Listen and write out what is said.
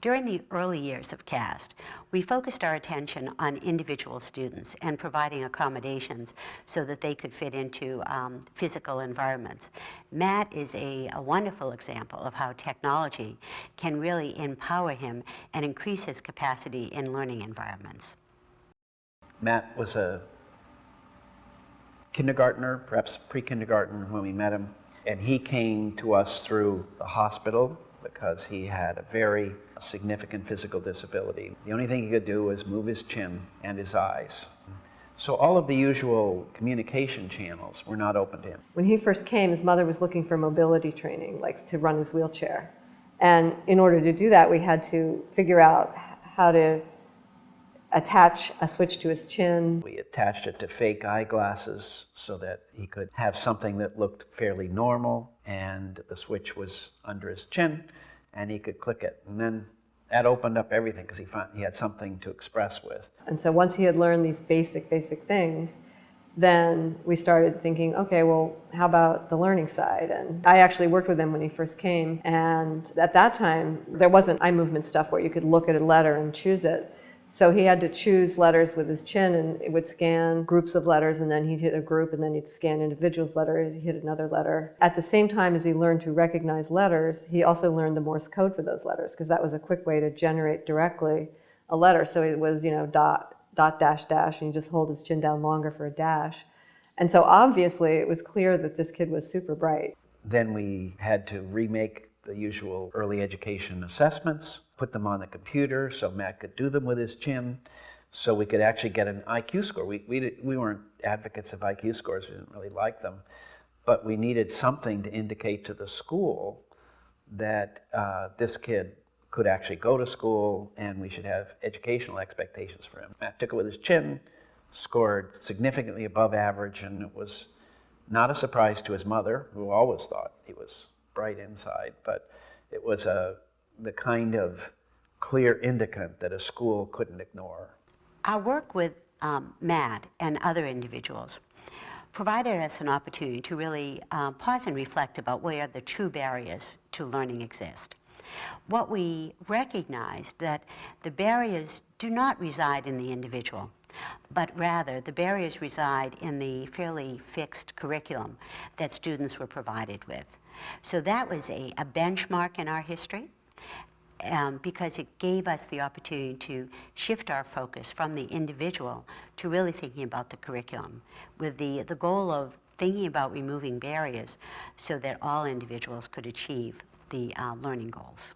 During the early years of CAST, we focused our attention on individual students and providing accommodations so that they could fit into physical environments. Matt is a wonderful example of how technology can really empower him and increase his capacity in learning environments. Matt was a kindergartner, perhaps pre-kindergarten when we met him, and he came to us through the hospital because he had a very significant physical disability. The only thing he could do was move his chin and his eyes. So all of the usual communication channels were not open to him. When he first came, his mother was looking for mobility training, like to run his wheelchair. And in order to do that, we had to figure out how to attach a switch to his chin. We attached it to fake eyeglasses so that he could have something that looked fairly normal, and the switch was under his chin, and he could click it. And then that opened up everything because he had something to express with. And so once he had learned these basic things, then we started thinking, okay, well, how about the learning side? And I actually worked with him when he first came, and at that time, there wasn't eye movement stuff where you could look at a letter and choose it. So he had to choose letters with his chin, and it would scan groups of letters, and then he'd hit a group, and then he'd scan individuals' letters, he'd hit another letter. At the same time as he learned to recognize letters, he also learned the Morse code for those letters, because that was a quick way to generate directly a letter. So it was, dot, dash, dash, and you just hold his chin down longer for a dash. And so obviously it was clear that this kid was super bright. Then we had to remake the usual early education assessments, put them on the computer so Matt could do them with his chin, so we could actually get an IQ score. We weren't advocates of IQ scores, we didn't really like them, but we needed something to indicate to the school that this kid could actually go to school and we should have educational expectations for him. Matt took it with his chin, scored significantly above average, and it was not a surprise to his mother, who always thought he was bright inside, but it was the kind of clear indicant that a school couldn't ignore. Our work with Matt and other individuals provided us an opportunity to really pause and reflect about where the true barriers to learning exist. What we recognized that the barriers do not reside in the individual, but rather the barriers reside in the fairly fixed curriculum that students were provided with. So that was a benchmark in our history because it gave us the opportunity to shift our focus from the individual to really thinking about the curriculum with the goal of thinking about removing barriers so that all individuals could achieve the learning goals.